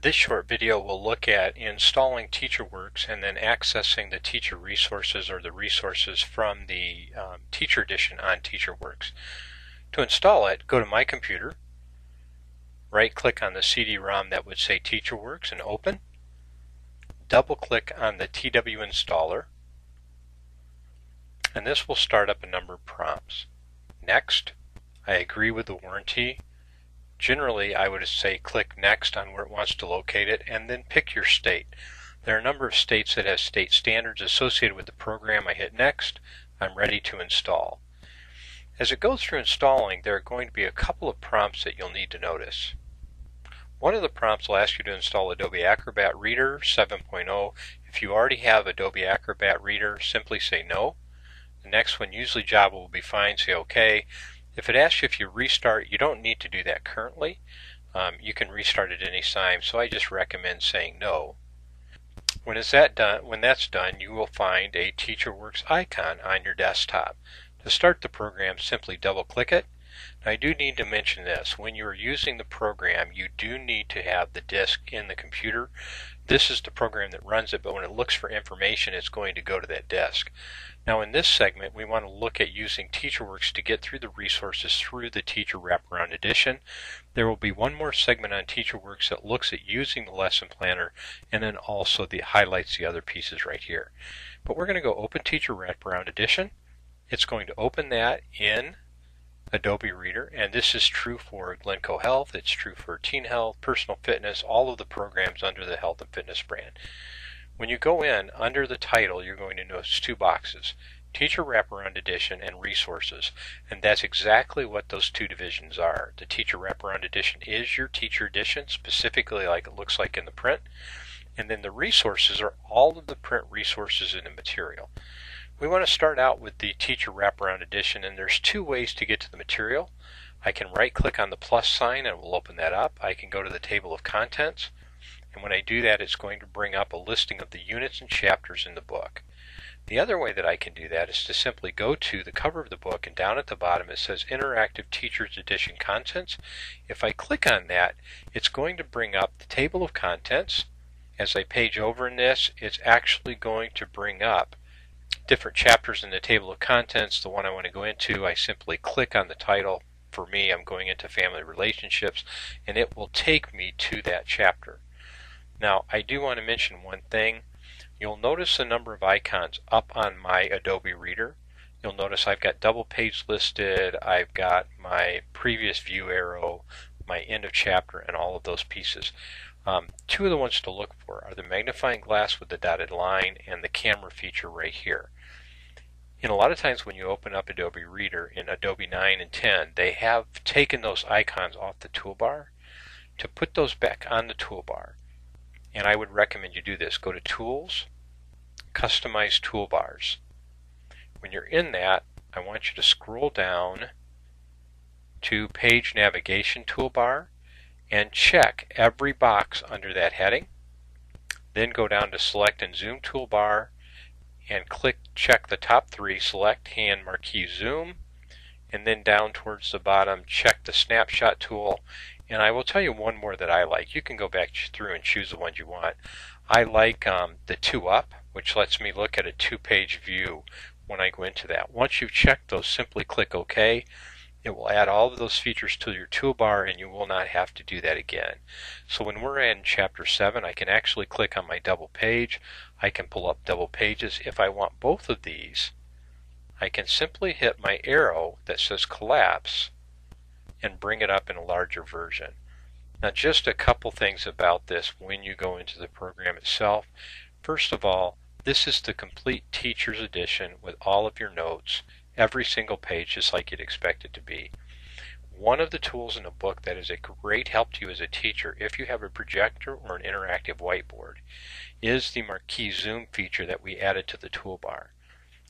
This short video will look at installing TeacherWorks and then accessing the teacher resources or the resources from the Teacher Edition on TeacherWorks. To install it, go to My Computer, right-click on the CD-ROM that would say TeacherWorks and open, double-click on the TW installer, and this will start up a number of prompts. Next, I agree with the warranty. Generally, I would say click Next on where it wants to locate it, and then pick your state. There are a number of states that have state standards associated with the program. I hit Next. I'm ready to install. As it goes through installing, there are going to be a couple of prompts that you'll need to notice. One of the prompts will ask you to install Adobe Acrobat Reader 7.0. If you already have Adobe Acrobat Reader, simply say no. The next one, usually Java will be fine, say OK. If it asks you if you restart, you don't need to do that currently. You can restart at any time, so I just recommend saying no. When that's done, you will find a TeacherWorks icon on your desktop. To start the program, simply double-click it. Now, I do need to mention this. When you are using the program, you do need to have the disk in the computer. This is the program that runs it, but when it looks for information, it's going to go to that disk. Now, in this segment, we want to look at using TeacherWorks to get through the resources through the Teacher Wraparound Edition. There will be one more segment on TeacherWorks that looks at using the lesson planner and then also highlights the other pieces right here. But we're going to go open Teacher Wraparound Edition. It's going to open that in Adobe Reader, and this is true for Glencoe Health, it's true for Teen Health, Personal Fitness, all of the programs under the Health and Fitness brand. When you go in, under the title, you're going to notice two boxes, Teacher Wraparound Edition and Resources, and that's exactly what those two divisions are. The Teacher Wraparound Edition is your Teacher Edition, specifically like it looks like in the print, and then the Resources are all of the print resources in the material. We want to start out with the Teacher Wraparound Edition, and there's two ways to get to the material. I can right-click on the plus sign and it will open that up. I can go to the table of contents, and when I do that, it's going to bring up a listing of the units and chapters in the book. The other way that I can do that is to simply go to the cover of the book, and down at the bottom it says Interactive Teacher's Edition Contents. If I click on that, it's going to bring up the table of contents. As I page over in this, it's actually going to bring up different chapters in the table of contents. The one I want to go into, I simply click on the title. For me, I'm going into family relationships, and it will take me to that chapter. Now, I do want to mention one thing. You'll notice a number of icons up on my Adobe Reader. You'll notice I've got double page listed, I've got my previous view arrow, my end of chapter, and all of those pieces. Two of the ones to look for are the magnifying glass with the dotted line and the camera feature right here. And a lot of times when you open up Adobe Reader in Adobe 9 and 10, they have taken those icons off the toolbar. To put those back on the toolbar, and I would recommend you do this, go to Tools, Customize Toolbars. When you're in that, I want you to scroll down to Page Navigation Toolbar and check every box under that heading. Then go down to Select and Zoom Toolbar and check the top three, Select, Hand, Marquee, Zoom, and then down towards the bottom, check the Snapshot tool. And I will tell you one more that I like. You can go back through and choose the ones you want. I like the 2-up, which lets me look at a 2-page view when I go into that. Once you've checked those, simply click OK. It will add all of those features to your toolbar, and you will not have to do that again. So when we're in Chapter 7, I can actually click on my double page. I can pull up double pages. If I want both of these, I can simply hit my arrow that says Collapse and bring it up in a larger version. Now, just a couple things about this when you go into the program itself. First of all, this is the complete Teacher's Edition with all of your notes, every single page just like you'd expect it to be. One of the tools in the book that is a great help to you as a teacher if you have a projector or an interactive whiteboard is the Marquee Zoom feature that we added to the toolbar.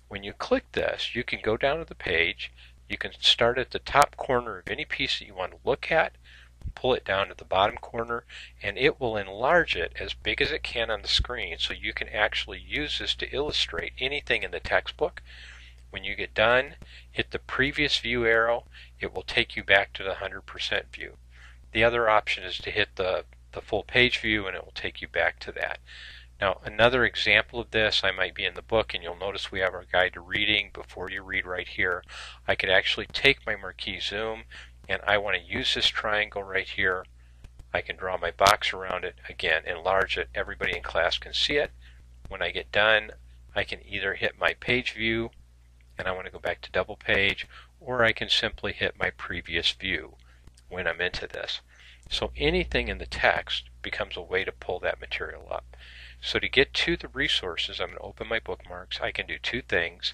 When you click this, you can go down to the page, you can start at the top corner of any piece that you want to look at, pull it down to the bottom corner, and it will enlarge it as big as it can on the screen so you can actually use this to illustrate anything in the textbook. When you get done, hit the previous view arrow. It will take you back to the 100% view. The other option is to hit the the full page view and it will take you back to that. Now another example of this, I might be in the book and you'll notice we have our guide to reading. Before you read right here, I could actually take my marquee zoom and I want to use this triangle right here. I can draw my box around it, again enlarge it, everybody in class can see it. When I get done, I can either hit my page view and I want to go back to double page, or I can simply hit my previous view when I'm into this. So anything in the text becomes a way to pull that material up. So to get to the resources, I'm going to open my bookmarks. I can do two things.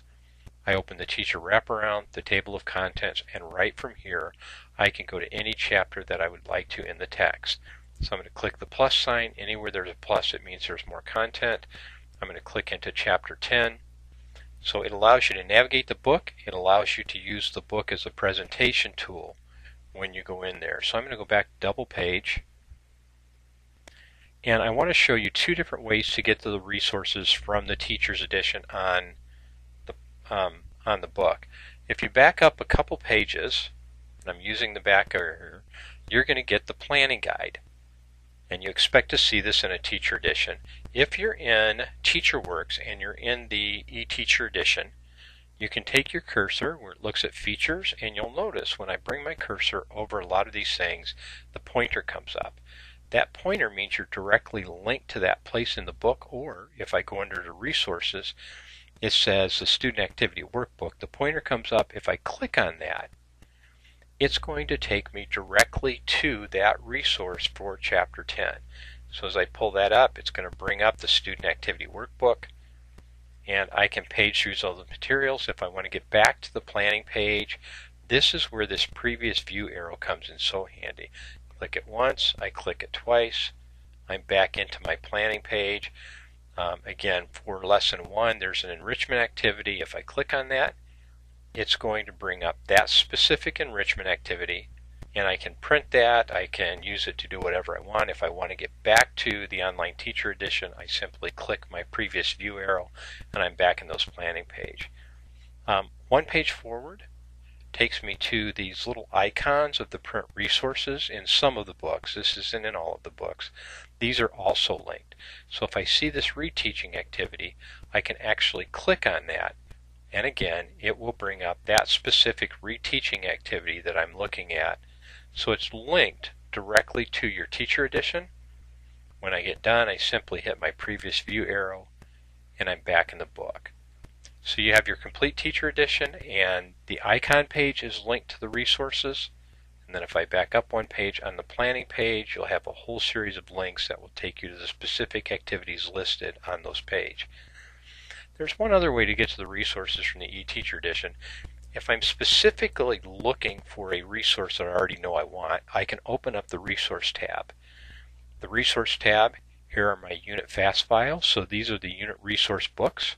I open the teacher wraparound, the table of contents, and right from here I can go to any chapter that I would like to in the text. So I'm going to click the plus sign. Anywhere there's a plus, it means there's more content. I'm going to click into chapter 10. So it allows you to navigate the book. It allows you to use the book as a presentation tool when you go in there. So I'm going to go back double page. And I want to show you two different ways to get to the resources from the Teacher's Edition on the book. If you back up a couple pages, and I'm using the back here, you're going to get the planning guide. And you expect to see this in a Teacher Edition. If you're in TeacherWorks and you're in the eTeacher Edition, you can take your cursor where it looks at features, and you'll notice when I bring my cursor over a lot of these things, the pointer comes up. That pointer means you're directly linked to that place in the book, or if I go under the resources, it says the student activity workbook. The pointer comes up. If I click on that, it's going to take me directly to that resource for chapter 10. So as I pull that up, it's going to bring up the student activity workbook, and I can page through all the materials. If I want to get back to the planning page, this is where this previous view arrow comes in so handy. Click it once, I click it twice, I'm back into my planning page. Again, for lesson 1, there's an enrichment activity. If I click on that, it's going to bring up that specific enrichment activity, and I can print that. I can use it to do whatever I want. If I want to get back to the online teacher edition, I simply click my previous view arrow and I'm back in those planning page. One page forward takes me to these little icons of the print resources in some of the books. This isn't in all of the books. These are also linked. So if I see this reteaching activity, I can actually click on that, and again it will bring up that specific reteaching activity that I'm looking at. So it's linked directly to your teacher edition. When I get done, I simply hit my previous view arrow and I'm back in the book. So you have your complete teacher edition, and the icon page is linked to the resources. And then if I back up one page on the planning page, you'll have a whole series of links that will take you to the specific activities listed on those pages. There's one other way to get to the resources from the eTeacher edition. If I'm specifically looking for a resource that I already know I want, I can open up the resource tab. The resource tab, here are my unit FAST files. So these are the unit resource books.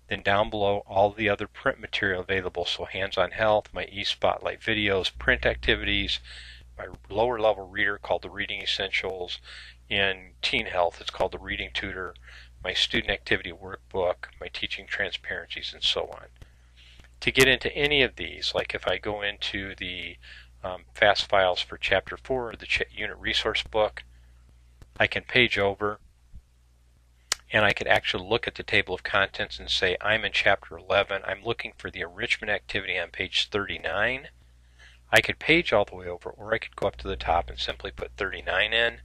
Then down below, all the other print material available. So hands-on health, my eSpotlight videos, print activities, my lower level reader called the Reading Essentials. In teen health, it's called the Reading Tutor, my student activity workbook, my teaching transparencies, and so on. To get into any of these, like if I go into the FAST files for Chapter 4 of the unit resource book, I can page over and I could actually look at the table of contents and say I'm in Chapter 11. I'm looking for the enrichment activity on page 39. I could page all the way over, or I could go up to the top and simply put 39 in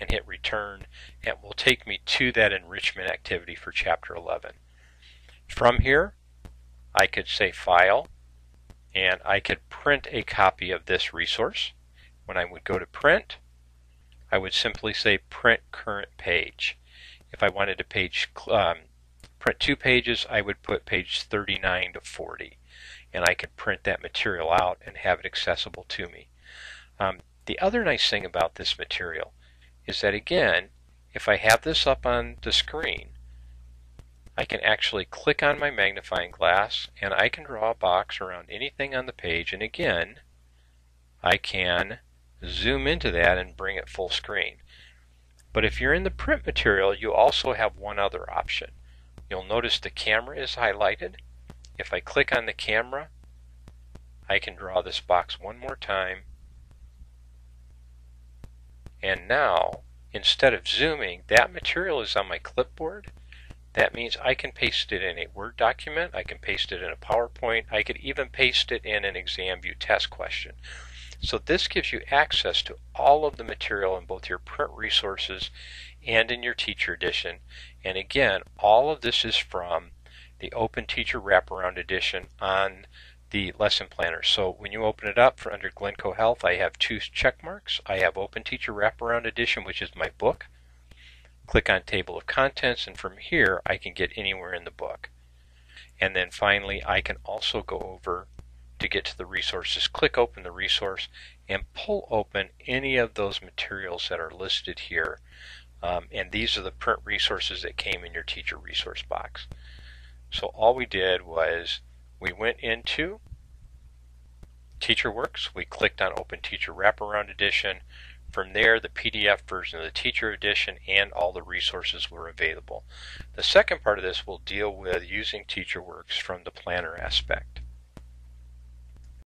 and hit return, and it will take me to that enrichment activity for Chapter 11. From here, I could say File, and I could print a copy of this resource. When I would go to print, I would simply say Print Current Page. If I wanted to print 2 pages, I would put page 39 to 40, and I could print that material out and have it accessible to me. The other nice thing about this material is that, again, if I have this up on the screen, I can actually click on my magnifying glass and I can draw a box around anything on the page, and again, I can zoom into that and bring it full screen. But if you're in the print material, you also have one other option. You'll notice the camera is highlighted. If I click on the camera, I can draw this box one more time, And now, instead of zooming, that material is on my clipboard. That means I can paste it in a Word document, I can paste it in a PowerPoint, I could even paste it in an ExamView test question. So this gives you access to all of the material in both your print resources and in your Teacher Edition. And again, all of this is from the Open Teacher Wraparound Edition on the lesson planner. So when you open it up under Glencoe Health, I have 2 check marks. I have Open Teacher Wraparound Edition, which is my book. Click on Table of Contents, and from here I can get anywhere in the book. And then finally I can also go over to get to the resources, click open the resource, and pull open any of those materials that are listed here. And these are the print resources that came in your teacher resource box. So all we did was we went into TeacherWorks, we clicked on Open Teacher Wraparound Edition. From there, the PDF version of the Teacher Edition and all the resources were available. The second part of this will deal with using TeacherWorks from the planner aspect.